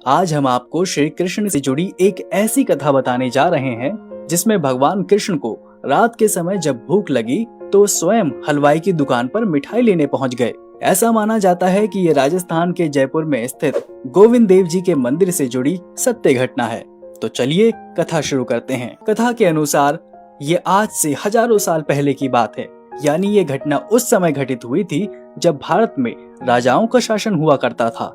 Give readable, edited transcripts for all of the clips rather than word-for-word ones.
आज हम आपको श्री कृष्ण से जुड़ी एक ऐसी कथा बताने जा रहे हैं जिसमें भगवान कृष्ण को रात के समय जब भूख लगी तो स्वयं हलवाई की दुकान पर मिठाई लेने पहुंच गए। ऐसा माना जाता है कि ये राजस्थान के जयपुर में स्थित गोविंद देव जी के मंदिर से जुड़ी सत्य घटना है। तो चलिए कथा शुरू करते हैं। कथा के अनुसार ये आज से हजारों साल पहले की बात है, यानी ये घटना उस समय घटित हुई थी जब भारत में राजाओं का शासन हुआ करता था।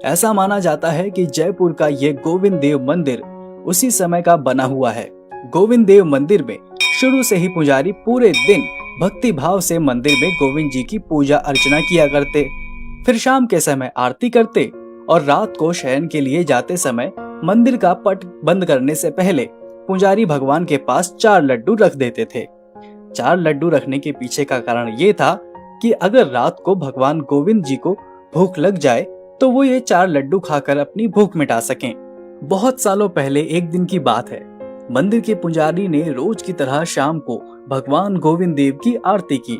ऐसा माना जाता है कि जयपुर का ये गोविंद देव मंदिर उसी समय का बना हुआ है। गोविंद देव मंदिर में शुरू से ही पुजारी पूरे दिन भक्ति भाव से मंदिर में गोविंद जी की पूजा अर्चना किया करते, फिर शाम के समय आरती करते और रात को शयन के लिए जाते समय मंदिर का पट बंद करने से पहले पुजारी भगवान के पास 4 लड्डू रख देते थे। 4 लड्डू रखने के पीछे का कारण ये था कि अगर रात को भगवान गोविंद जी को भूख लग जाए तो वो ये 4 लड्डू खाकर अपनी भूख मिटा सकें। बहुत सालों पहले एक दिन की बात है। मंदिर के पुजारी ने रोज की तरह शाम को भगवान गोविंद देव की आरती की,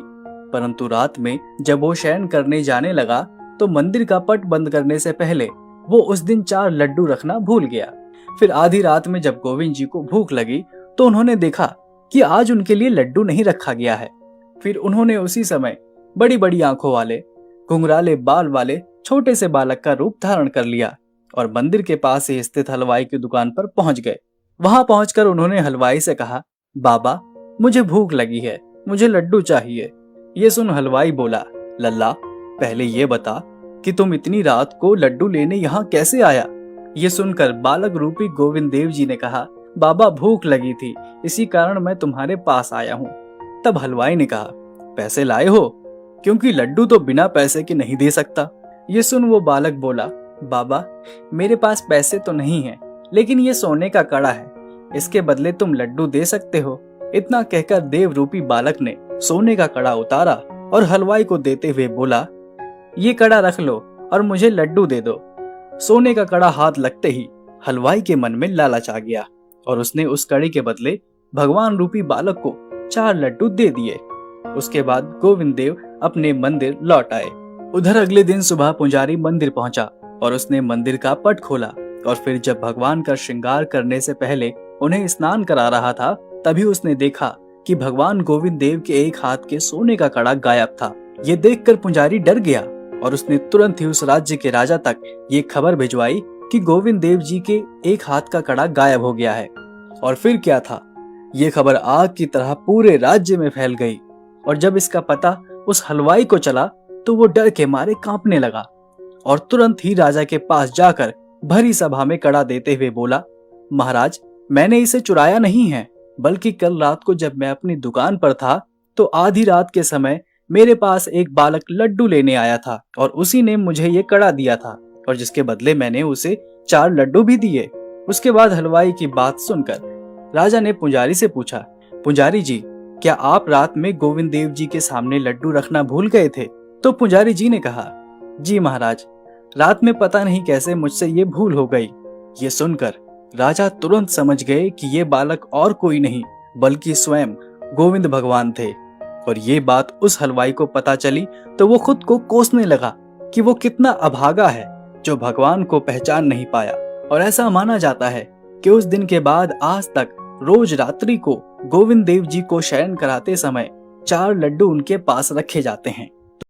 परंतु रात में जब वो शयन करने जाने लगा तो मंदिर का पट बंद करने से पहले वो उस दिन 4 लड्डू रखना भूल गया। फिर आधी रात में जब गोविंद जी को भूख लगी तो उन्होंने देखा कि आज उनके लिए लड्डू नहीं रखा गया है। फिर उन्होंने उसी समय बड़ी बड़ी आंखों वाले, घुंघराले बाल वाले छोटे से बालक का रूप धारण कर लिया और मंदिर के पास ही स्थित हलवाई की दुकान पर पहुंच गए। वहां पहुंचकर उन्होंने हलवाई से कहा, बाबा मुझे भूख लगी है, मुझे लड्डू चाहिए। ये सुन हलवाई बोला, लल्ला पहले ये बता कि तुम इतनी रात को लड्डू लेने यहाँ कैसे आया। ये सुनकर बालक रूपी गोविंद देव जी ने कहा, बाबा भूख लगी थी, इसी कारण मैं तुम्हारे पास आया हूँ। तब हलवाई ने कहा, पैसे लाए हो? क्योंकि लड्डू तो बिना पैसे के नहीं दे सकता। ये सुन वो बालक बोला, बाबा मेरे पास पैसे तो नहीं है, लेकिन ये सोने का कड़ा है, इसके बदले तुम लड्डू दे सकते हो। इतना कहकर देव रूपी बालक ने सोने का कड़ा उतारा और हलवाई को देते हुए बोला, ये कड़ा रख लो और मुझे लड्डू दे दो। सोने का कड़ा हाथ लगते ही हलवाई के मन में लालच आ गया और उसने उस कड़े के बदले भगवान रूपी बालक को 4 लड्डू दे दिए। उसके बाद गोविंद देव अपने मंदिर लौट आए। उधर अगले दिन सुबह पुजारी मंदिर पहुंचा और उसने मंदिर का पट खोला और फिर जब भगवान का श्रृंगार करने से पहले उन्हें स्नान करा रहा था तभी उसने देखा कि भगवान गोविंद देव के एक हाथ के सोने का कड़ा गायब था। ये देखकर पुजारी डर गया और उसने तुरंत ही उस राज्य के राजा तक ये खबर भिजवाई कि गोविंद देव जी के एक हाथ का कड़ा गायब हो गया है। और फिर क्या था, ये खबर आग की तरह पूरे राज्य में फैल गई और जब इसका पता उस हलवाई को चला तो वो डर के मारे कांपने लगा और तुरंत ही राजा के पास जाकर भरी सभा में कड़ा देते हुए बोला, महाराज मैंने इसे चुराया नहीं है, बल्कि कल रात को जब मैं अपनी दुकान पर था तो आधी रात के समय मेरे पास एक बालक लड्डू लेने आया था और उसी ने मुझे ये कड़ा दिया था और जिसके बदले मैंने उसे 4 लड्डू भी दिए। उसके बाद हलवाई की बात सुनकर राजा ने पुजारी से पूछा, पुजारी जी क्या आप रात में गोविंद देव जी के सामने लड्डू रखना भूल गए थे? तो पुजारी जी ने कहा, जी महाराज रात में पता नहीं कैसे मुझसे ये भूल हो गई। ये सुनकर राजा तुरंत समझ गए कि ये बालक और कोई नहीं बल्कि स्वयं गोविंद भगवान थे। और ये बात उस हलवाई को पता चली तो वो खुद को कोसने लगा कि वो कितना अभागा है जो भगवान को पहचान नहीं पाया। और ऐसा माना जाता है कि उस दिन के बाद आज तक रोज रात्रि को गोविंद देव जी को शयन कराते समय 4 लड्डू उनके पास रखे जाते हैं।